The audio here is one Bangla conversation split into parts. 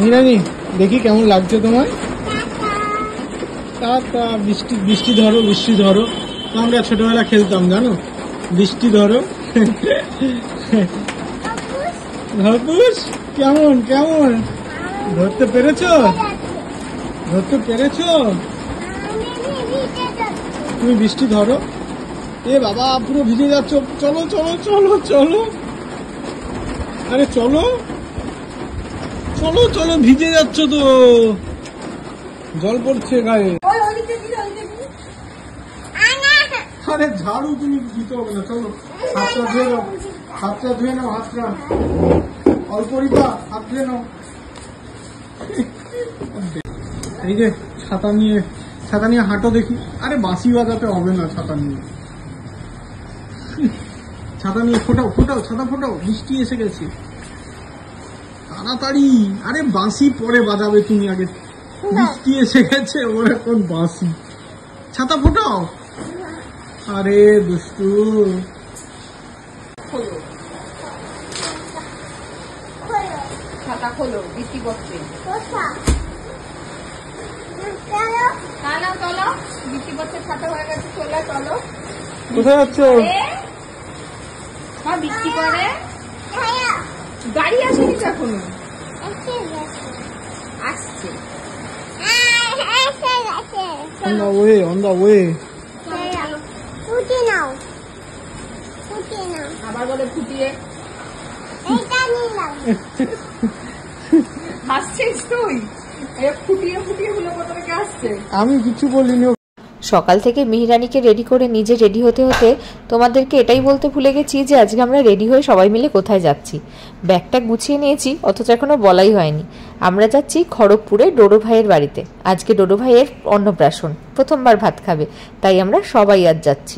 মিরানি দেখি কেমন লাগছে তোমার? বৃষ্টি বৃষ্টি ধরো, বৃষ্টি ধরো। আমরা ছোটবেলা খেলতাম জানো, বৃষ্টি ধরো। ধরপুস কেমন কেমন ধরতে পেরেছো? ধরতে পেরেছো? তুমি বৃষ্টি ধরো। এ বাবা পুরো ভিজে যাচ্ছ। চলো চলো চলো চলো, আরে চলো চলো চলো, ভিজে যাচ্ছ তো, জল পড়ছে গায়ে। আরে ঝাড়ু তুমি দিতে হবে না, চলো হাতটা ধুয়ে নাও, হাতটা ধুয়ে নাও, হাতটা অল্প রিপা, হাত ধুয়ে নাও। এই যে ছাতা নিয়ে হাঁটো দেখি। আরে বাঁশি বাজাতে হবে না ছাতা নিয়ে, ছাতা নিয়ে ফোটাও ফোটাও, ছাতা ফোটাও, বৃষ্টি এসে গেছে তাড়াতাড়ি। আরে বাঁশি পরে বাজাবে তুমি, আগে বৃষ্টি এসে গেছে, ওর এখন বাঁশি। ছাতা ফোটাও। আরে দুষ্টু, ছাতা খোলো, বৃষ্টি পড়ছে। চলো, বৃষ্টি পড়ছে, ছাতা হয়ে গেছে, চলে চলো। কোথায় যাচ্ছ? বৃষ্টি পড়ে, গাড়ি আসেনি তো এখনো, আসছে। On the way, on the way. আবার বলে ফুটিয়ে হাসছিস তুই? ফুটিয়ে ফুটিয়ে হলো কত আসছে। আমি কিছু বলিনি। সকাল থেকে মিহিরানিকে রেডি করে নিজে রেডি হতে হতে তোমাদেরকে এটাই বলতে ভুলে গেছি যে আজকে আমরা রেডি হয়ে সবাই মিলে কোথায় যাচ্ছি। ব্যাগটা গুছিয়ে নিয়েছি, অথচ এখনো বলাই হয়নি। আমরা যাচ্ছি খড়গপুরে ডোডো ভাইয়ের বাড়িতে। আজকে ডোডো ভাইয়ের অন্নপ্রাশন, প্রথমবার ভাত খাবে, তাই আমরা সবাই আজ যাচ্ছি।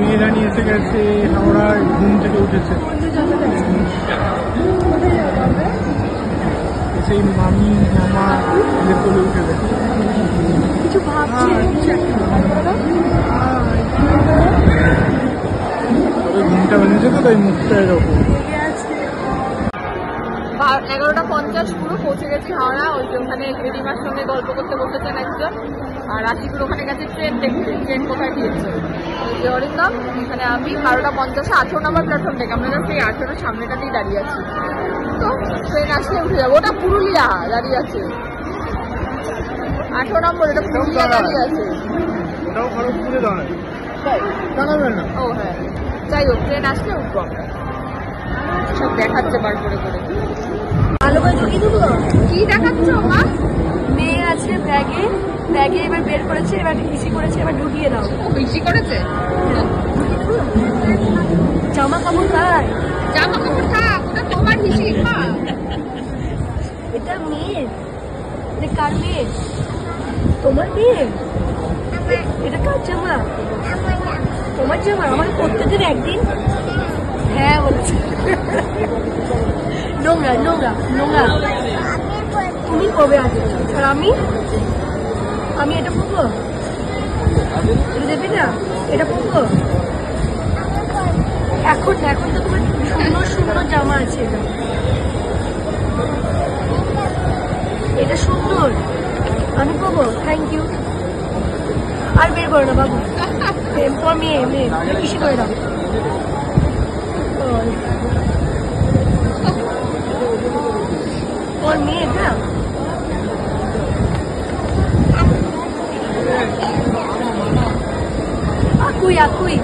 মিহিরানি এসে গেছে, হাওড়ায় ঘুম থেকে উঠেছে। সেই মামি মামা এদের কোলে উঠে গেছে। কিছু ভাবছি, ঘুমটা ভেঙেছে তো, তাই মুখটা এরকম। 11:50 পুরো পৌঁছে গেছি হাওড়া। ওই যে ওখানে রিমার সঙ্গে গল্প করতে বসেছেন একজন, আর রাশিপুর ওখানে গেছে ট্রেন দেখতে, ট্রেন কোথায় দিয়েছে। ওই যে অরিন্দম, এখানে আমি 12:50 18 নম্বর প্ল্যাটফর্ম থেকে, আমরা সেই 18 সামনেটাতেই দাঁড়িয়ে আছি। তো ট্রেন আসলে উঠে যাবো। ওটা পুরুলিয়া দাঁড়িয়ে আছে, 18 নম্বর, এটা পুরুলিয়া দাঁড়িয়ে আছে। ওটাও খড়গপুরে দাঁড়ায়, দাঁড়াবে না। ও হ্যাঁ, যাই হোক ট্রেন আসলে উঠবো আমরা। সব দেখাচ্ছে বার করে করে। ভালো করে ঢুকিয়ে দেবো। কি দেখাচ্ছ মা? মেয়ে আছে ব্যাগে, ব্যাগে এবার বের করেছে, এবার হিসি করেছে, এবার ঢুকিয়ে দাও। হিসি করেছে? জামা কাপড় খায়, জামা কাপড় থাক, ওটা তোমার হিসি খা। এটা মেয়ে, এটা কার মেয়ে? তোমার মেয়ে? এটা কার জামা? তোমার জামা? আমার করতে দিন একদিন। হ্যাঁ বলছি, নোংরা নোংরা নোংরা। তুমি কবে আসবে? আর আমি এটা পরবো? এটা দেবে না? এটা পরবো এখন? এখন তো তোমার সুন্দর সুন্দর জামা আছে, এটা সুন্দর, আমি পরবো। Thank you. আর বের করো না বাবু, তোমার মেয়ে মেয়ে কিসে করে দাও। ওর মেয়ে না, আকুই আকুই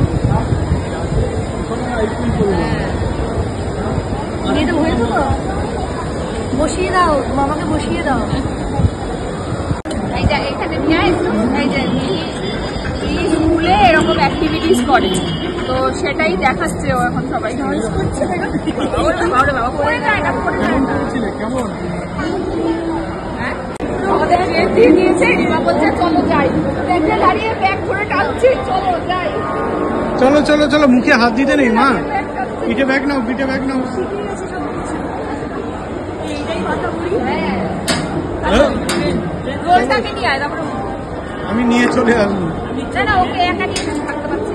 মেয়েটা হয়েছে তো, বসিয়ে দাও, মামাকে বসিয়ে দাও। এই যে এখানে এই যে স্কুলে এরকম অ্যাক্টিভিটিস করে, তো সেটাই দেখাচ্ছে ও এখন সবাই করছে। বাবা করে যায় না, করে যায় না। হ্যাঁ, আমাদের ট্রেন দিয়ে দিয়েছে, রিমা বলছে চলো যাই। ট্রেনে দাঁড়িয়ে ব্যাগ ধরে টানছি, চলো যাই। চলো চলো চলো, মুখে হাত দিতে নেই মা, পিঠে ব্যাগ নাও, পিঠে ব্যাগ নাও। রোজটাকে নিয়ে আয়, তারপরে আমি নিয়ে চলে আসবো। না ওকে একা নিয়ে থাকতে পারছি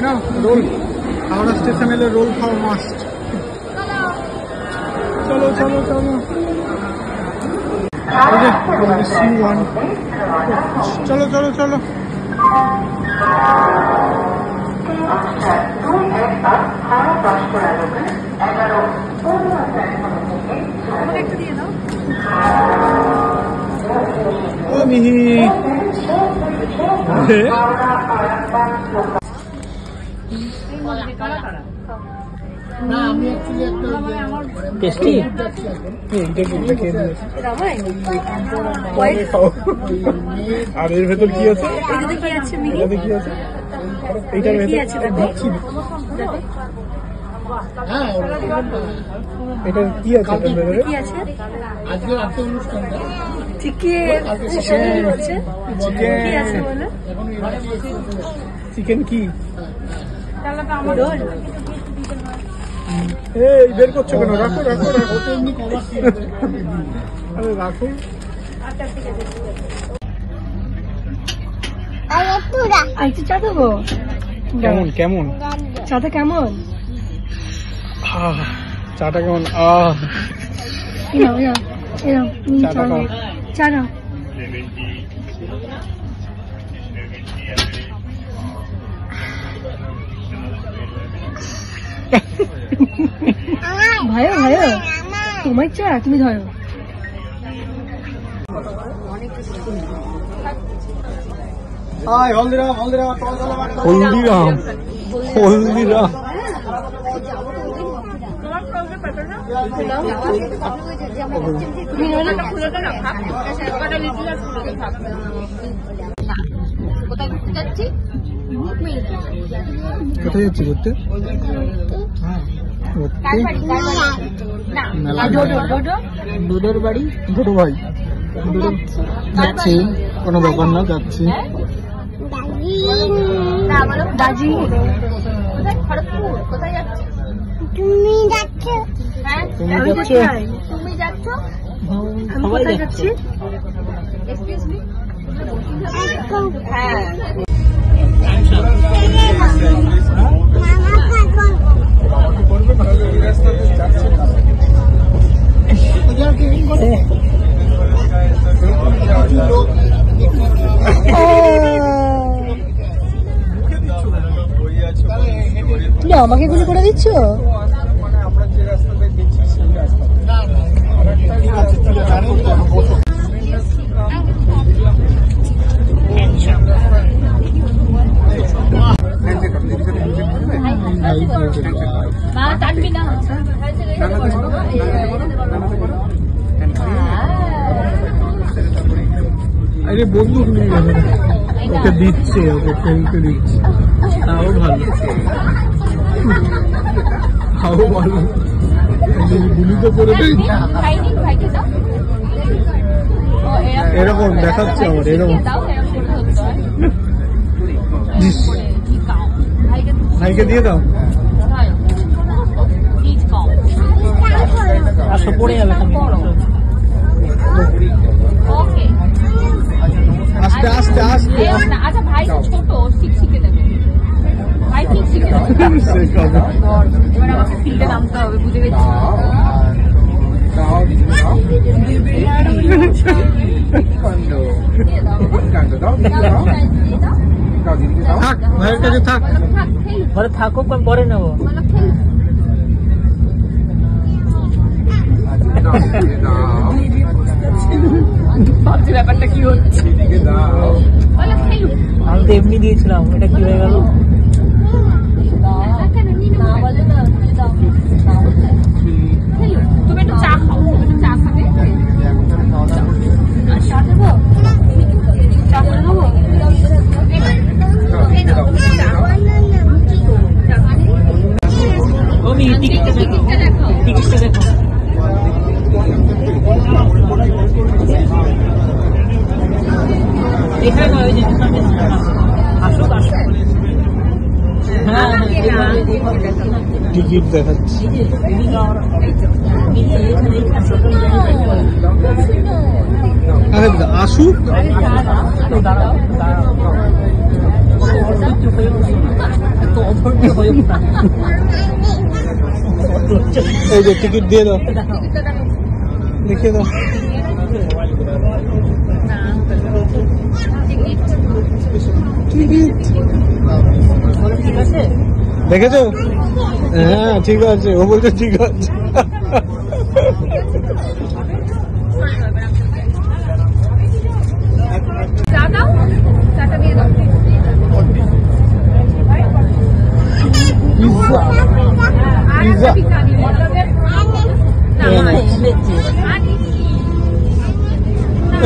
না। রোল, হাওড়া স্টেশন এলে রোল খাওয়া মাস্ট। চলো চলো চলো। চলো চলো চলো। ও মিহি না, আমি অ্যাকচুয়ালি একটা টেস্টি আর এর ভেতর কি আছে? এটাতে কি আছে? এইটার ভেতর দিচ্ছি। হ্যাঁ, এটার কি আছে? এটার ভেতরে আজকে রাতে অনুষ্ঠানটা চিকেন কি এই বের করছো কেন? রাখো রাখো রাখো, এমনি কভার আরে রাখো। চা দেবো? কেমন কেমন চাটা কেমন? চাটা কেমন? চা নাও। ভাইও ভাইও তোমার চা, তুমি ধরো। হলদিরাম হলদিরাম হলদিরাম হলদিরাম কোথায় যাচ্ছি ঘুরতে? ডোডোর বাড়ি। ডোডো ভাই যাচ্ছি, কোনো ব্যাপার না, যাচ্ছি। তুমি যাচ্ছ? সবাই যাচ্ছে। তুমি আমাকে গুলি করে দিচ্ছ? আমরা যে রাস্তাটা গেছি সেই রাস্তা। ঠিক আছে ঠিক আছে। আরে বন্দুক নিয়ে গেল, ওকে দিচ্ছে, ওকে খেলতে দিচ্ছে। তাও ভালো, তাও ভালো। গুলি তো করে দেয়। এরকম দেখাচ্ছে আমার, এরকম। ভাইকে দিয়ে দাও। আসো, পড়ে যাবে। আস্তে আস্তে আস্তে। আচ্ছা ভাই ছোট, ঠিক শিখে দেবে। ভাই ঠিক শিখে দেবে। এবার আমাকে ফিল্ডে নামতে হবে, বুঝে গেছি। থাক, ভাইয়ের কাছে থাক। ঘরে থাকুক, আমি পরে নেবো। ভাবছি ব্যাপারটা কি হচ্ছে। আমি তো এমনি দিয়েছিলাম, এটা কি হয়ে গেল? তুমি একটু চা খাও, একটু চা খাবে? চা দেবো? চা করে দেবো? টিকিটটা দেখো, টিকিটটা দেখো। এখানে নয়, ওই যে আসুক আসুক। হ্যাঁ, টিকিট দেখাচ্ছি। আসুক। এই যে টিকিট দিয়ে দাও, দেখিয়ে দাও। ঠিক আছে দেখেছো? হ্যাঁ ঠিক আছে, ও বলছে ঠিক আছে। চা দাও, চাটা দিয়ে দাও। পিৎজা আর একটা পিৎজা নিয়ে নাও।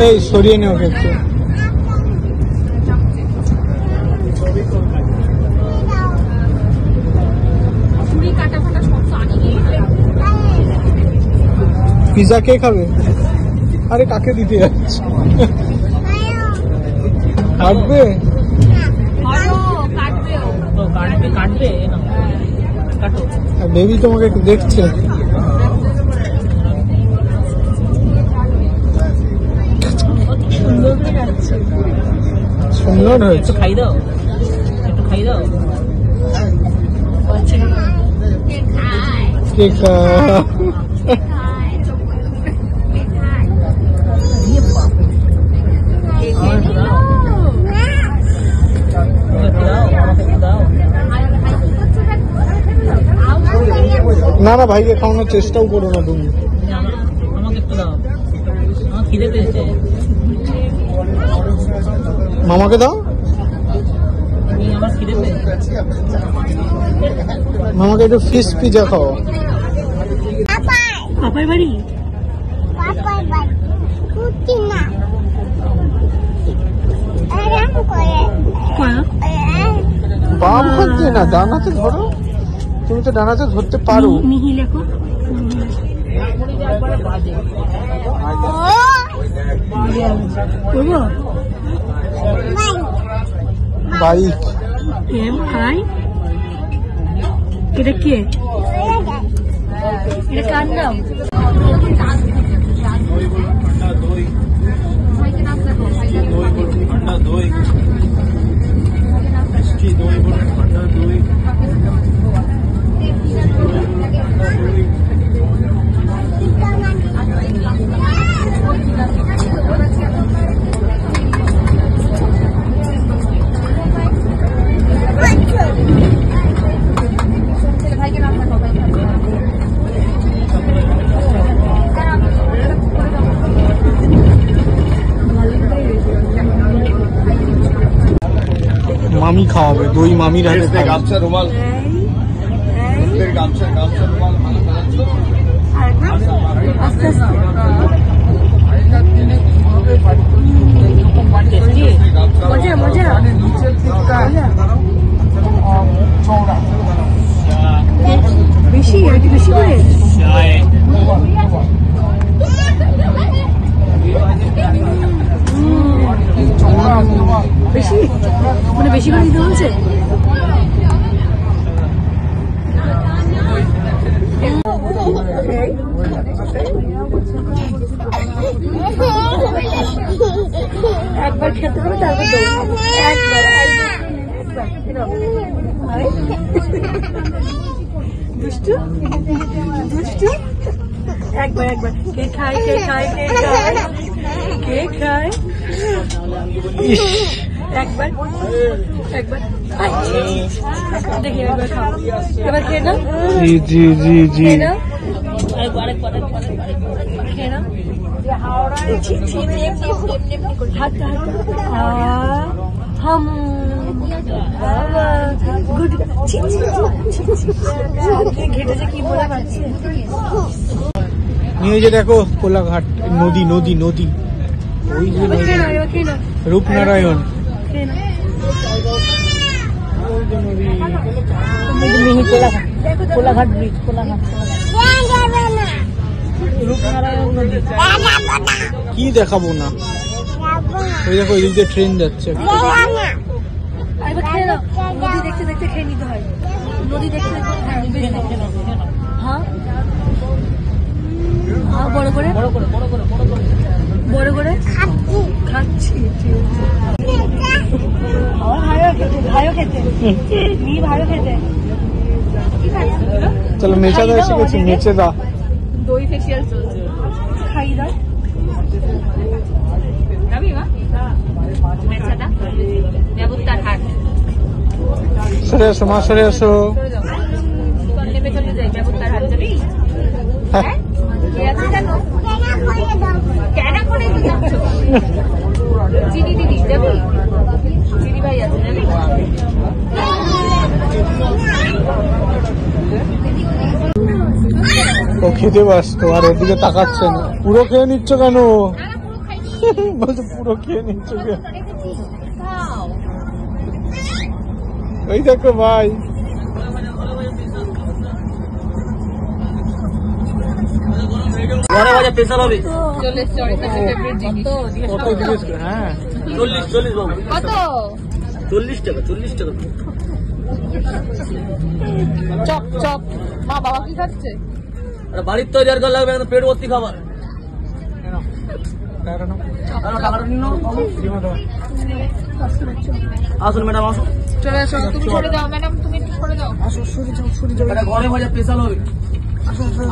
এই সরিয়ে নেওয়া হচ্ছে। ছুরি কাটা ফাটা সব তো আনিয়ে পিৎজা কে খাবে? আরে কাকে দিতে যাচ্ছে? কাটবে? কাটবেও। তো কাটবে না কাটো। বেবি তোমাকে একটু দেখছে। সুন্দর করে যাচ্ছে। সুন্দর হয়েছে। একটু খাই দাও, একটু খাই দাও। কেক না না, ভাইকে খাওয়ানোর চেষ্টাও করো না তুমি। আমাকে একটু দাও, আমার খিদে পেয়েছে। মামাকে দাও, আমার খিদে পেয়েছে। মামাকে একটু ফিশ পিজা খাও। পাপার বাড়ি বাম হাত দিয়ে না, ডান হাতে ধরো। তুমি তো ডান হাতে ধরতে পারো। মিহি লেখো করবো বাইক হাই এটা কে? এটা কার নাম? মামি খাওয়াবে, দই মামির হাতে খাওয়াবে। গামছা রুমাল, গামছা রুমাল আস্তে আস্তে মজা মজা বেশি একটু বেশি করে বেশি মানে বেশি করে দিতে বলছে। একবার খেতে হবে তারপর একবার দুষ্টু দুষ্টু একবার একবার কে খায় কে খায় কে খায় কে খায় একবার একবার দেখি একবার খাও এবার খেয়ে নাও জি জি জি জি। খেয়ে নাও খেয়ে নাও হাত হাম গুড ঘেটেছে কি বলে পাচ্ছে। নিয়ে যে দেখো কোলাঘাট নদী নদী নদী, ওই যে নদী, রূপনারায়ণ। মিহি কোলাঘাট ব্রিজ, কোলাঘাট রূপনারায়ণ নদী। কি দেখাবো না, ওই দেখো ওই দিক দিয়ে ট্রেন যাচ্ছে। নদী দেখতে দেখতে খেয়ে নিতে হয়, নদী দেখতে দেখতে হ্যাঁ হ্যাঁ বড় করে বড় করে খাচ্ছি। আমার ভাইও খেতে মি ভাইও খেতে চলো মেচা দা এসে গেছি, মেচে দা। দই ফেসিয়াল চলছে। খাই দাও যাবি মা? মেছাদা দেবতার হাট সরে আসো মা, সরে আসো। চলে যাও, চল নেমে চলে যাই। দেবতার হাট যাবি? হ্যাঁ কে আছে জানো? কেনা করে তো যাচ্ছ? চিনি দিদি যাবি? চিনি ভাই আছে যাবি? ও খেতে ব্যস্ত আর ওর দিকে তাকাচ্ছে না। পুরো খেয়ে নিচ্ছ কেন? বলছে পুরো খেয়ে নিচ্ছ কেন? ওই দেখো ভাই, ঘরে বাজে স্পেশাল হবে চলে এসছে অরিন্দমের ফেভারিট জিনিস। কত জিনিস। হ্যাঁ 40 বাবু, কত? 40 টাকা 40 টাকা। Chop chop. মা বাবা কি খাচ্ছে? আরে বাড়ির তো 1.5 ঘর লাগবে, একদম পেট ভর্তি খাবার। টাকাটা নিন না। আসুন ম্যাডাম আসুন। চলে আসো, তুমি সরে যাও ম্যাডাম, তুমি একটু সরে যাও। এটা ঘরে ভাজা স্পেশাল হবে।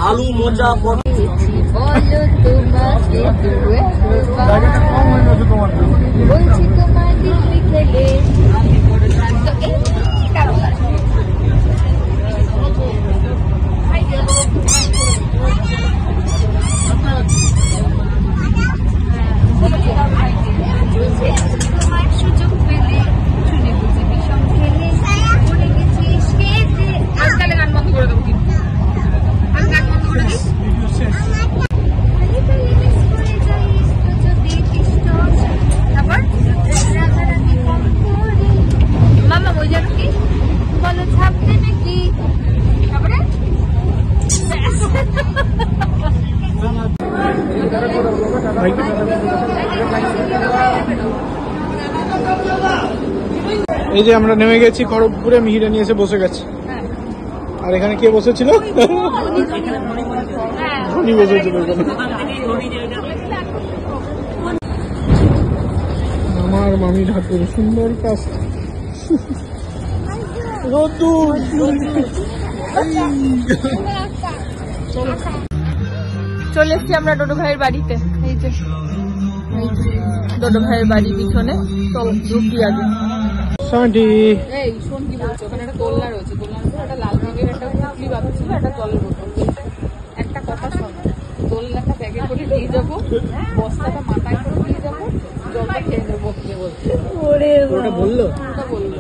আলু মোচা পটল। বলো তোমাকে বলছি তোমার দিদি খেলে তো এই কারণ তোমার সুযোগ পেলে শুনে বুঝে বিষম খেলে পড়ে গেছিস খেতে। আজকালে গান বন্ধ করে দেবো কিন্তু, আমি গান বন্ধ করে দিই। তারপর মামা ওই জানো কি বলো ছাপতে নাকি? তারপরে এই যে আমরা নেমে গেছি খড়গপুরে, মিহিরানি এসে বসে গেছে। আর এখানে কে বসেছিল? ধনী বসেছিল এখানে। আমার মামির হাতের সুন্দর কাজ। চলে এসছি আমরা ডোডো ভাইয়ের বাড়িতে। এই যে ডোডো ভাইয়ের বাড়ি পিছনে। চল ঢুকি আগে। এই শোন কি বলছো, ওখানে একটা দোলনা রয়েছে, দোলনার উপর একটা লাল রঙের একটা পুটলি বাঁধা ছিল, একটা জলের বোতল। একটা কথা শোন, দোলনাটা ব্যাগে করে নিয়ে যাবো, বস্তাটা মাথায় করে নিয়ে যাবো, জলটা খেয়ে নেবো। ওটা বললো ওটা বললো।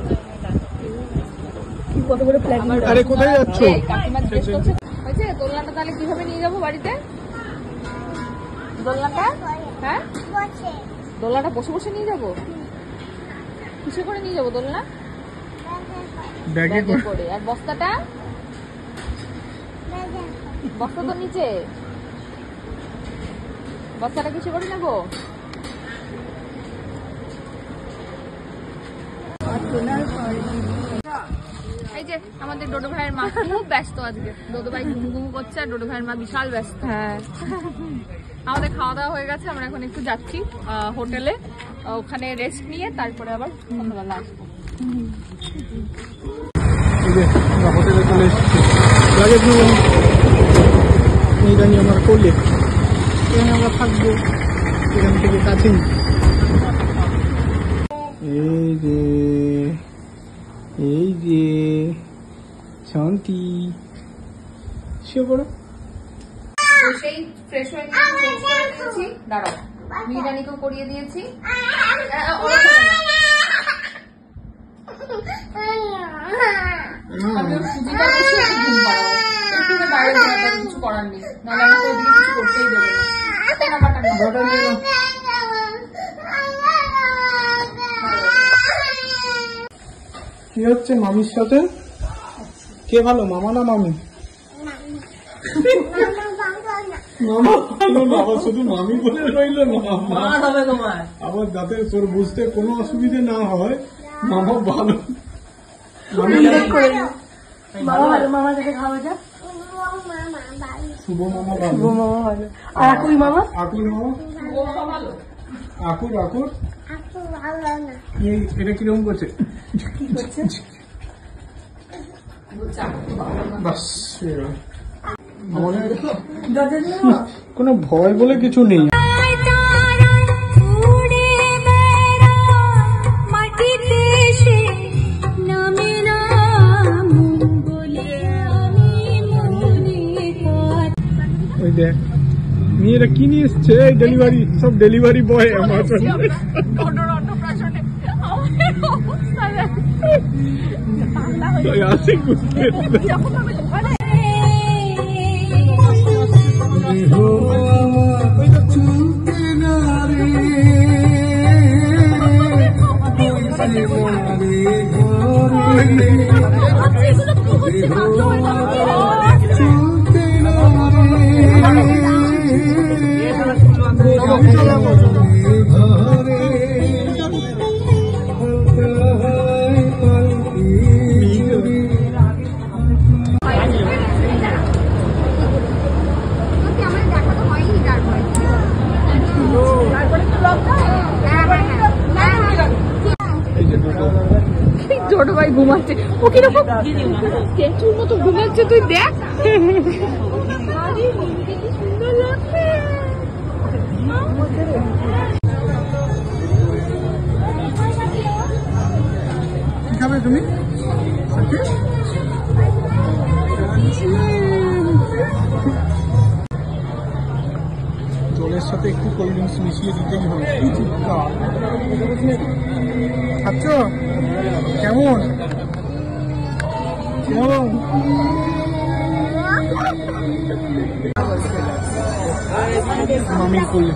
কত বড় প্ল্যান। আরে কোথায় যাচ্ছ? এই কাকিমা জিজ্ঞেস করছে, হয়েছে দোলনাটা তাহলে কিভাবে নিয়ে যাবো বাড়িতে? দোলনাটা হ্যাঁ দোলনাটা বসে বসে নিয়ে যাবো? কিসে করে নিয়ে যাবো দোলনা? ব্যাগে ব্যাগে করে। আর বস্তাটা? বস্তা তো নিচে। বস্তাটা কিসে করে নেবো? এই যে আমাদের ডোডো ভাইয়ের মা খুব ব্যস্ত আজকে। ডোডো ভাই ঘুমঘুম করছে আর ডোডো ভাইয়ের মা বিশাল ব্যস্ত। হ্যাঁ আমাদের খাওয়া দাওয়া হয়ে গেছে, আমরা এখন একটু যাচ্ছি হোটেলে, ওখানে রেস্ট নিয়ে তারপরে আবার সন্ধ্যাবেলা আসবো। হোটেলে চলে এসেছি। লাগে মিহিরানি আমার কোলে, এখানে আমরা থাকবো, এখান থেকে কাছেই। এই যে শান্তি শুয়ে পড়ো। তো সেই ফ্রেশ হয়ে নিয়েছি, দাঁড়াও মিহিরানিকেও করিয়ে দিয়েছি। সুবিধা বসে ঘুম পাড়াও, একটু বাইরে ঘুমাতে, কিছু করার নেই, নাহলে আমাকে ওদিকে কিছু করতেই দেবে না। কি হচ্ছে মামির সাথে? কে ভালো, মামা না মামি? মামা ভালো না, আবার শুধু মামি বলে রইল না। হবে তোমার আবার যাতে তোর বুঝতে কোনো অসুবিধে না হয়, মামা ভালো। মামি মামা ভালো, মামা থেকে খাওয়া যাক। শুভ মামা ভালো, শুভ মামা ভালো। আর আকুই মামা? আকুর মামা ভালো। আকুর আকুর এটা কিরকম করছে? বাস কোনো ভয় বলে কিছু নেই। ওই দেখ মেয়েরা কি নিয়ে এসছে, ডেলিভারি, সব ডেলিভারি বয় আমাজন। আসে ঘুরতে ছোট ভাই ঘুমাচ্ছে, ও কিরকম স্ট্যাচুর মতো ঘুমাচ্ছে, তুই দেখ। কি খাবে তুমি? জলের সাথে একটু কোল্ড ড্রিঙ্কস মিশিয়ে দিতেই হবে। খাচ্ছ? কেমন কেমন? মামির করলে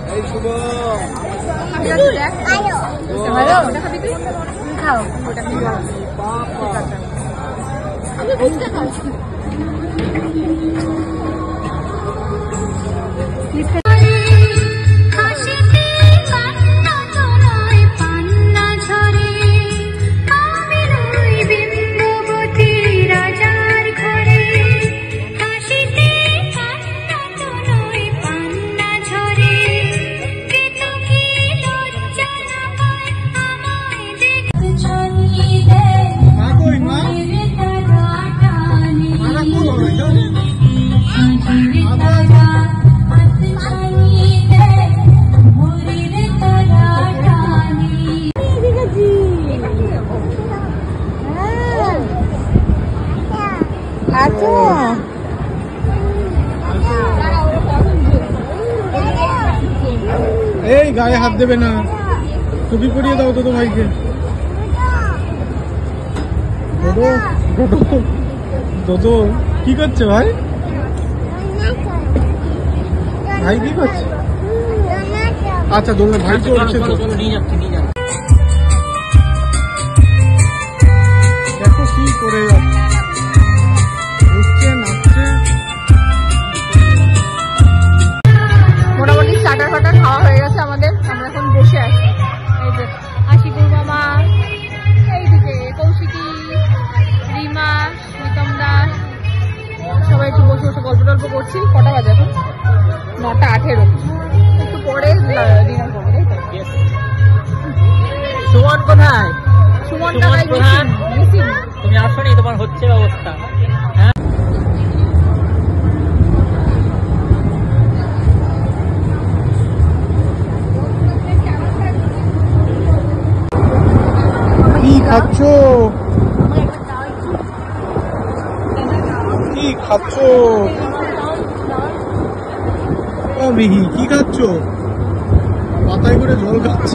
এই গায়ে হাত দেবে না, টুপি পরিয়ে দাও তো ভাইকে। দোদো কি করছে ভাই? ভাই কি করছে? আচ্ছা দোলনা ভাই করছে তো। দেখো কি করে যাচ্ছে, নাচছে। মোটামুটি স্টার্টার ফাটার খাওয়া হয়ে গেছে আমাদের, আমরা এখন বসে আছি। এই যে আশিকুর মামা, এইদিকে কৌশিকী, রিমা, প্রীতম দাস, সবাই একটু বসে বসে গল্প টল্প করছি। কটা বাজে এখন? 9:18। একটু পরে ডিনার করবো, তাই তো? সুমন কোথায়? সুমনটা ভাই মিসিং। তুমি আসো নি, তোমার হচ্ছে অবস্থা। কি খাচ্ছ? কি খাচ্ছ? ও মিহি কি খাচ্ছ? মাথায় করে জল খাচ্ছ?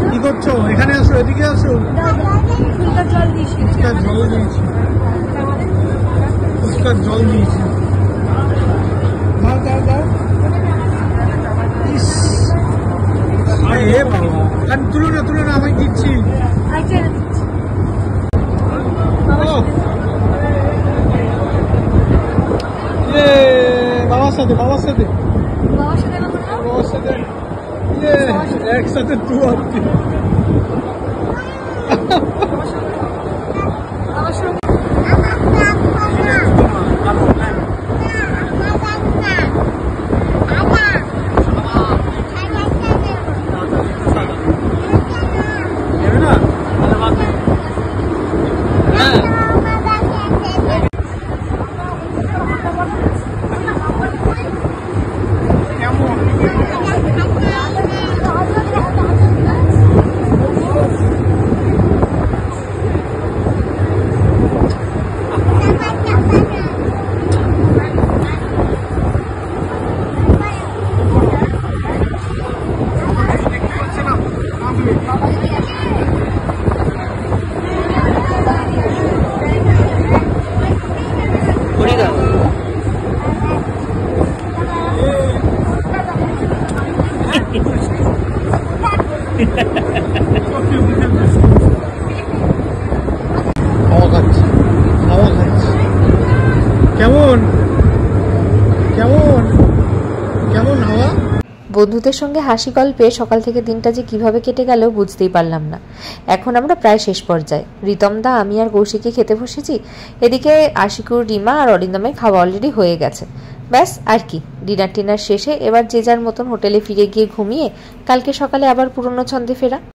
কি করছো? এখানে আসো, এদিকে আসো। ফুচকার জল দিয়েছি, ফুচকার জল দিয়েছি। দাও দাও দাও। ইস এ বাবা, আর তুলো না তুলো না, আমি দিচ্ছি। বাবার সাথে বাবার সাথে বাবার সাথে একসাথে তু আপনি। কেমন কেমন কেমন হাওয়া? বন্ধুদের সঙ্গে হাসি গল্পে সকাল থেকে দিনটা যে কিভাবে কেটে গেল বুঝতেই পারলাম না। এখন আমরা প্রায় শেষ পর্যায়ে। রিতম দা, আমি আর কৌশিকে খেতে বসেছি। এদিকে আশিকুর, রিমা আর অরিন্দমের খাওয়া অলরেডি হয়ে গেছে। ব্যাস আর কি, ডিনার টিনার শেষে এবার যে যার মতন হোটেলে ফিরে গিয়ে ঘুমিয়ে কালকে সকালে আবার পুরনো ছন্দে ফেরা।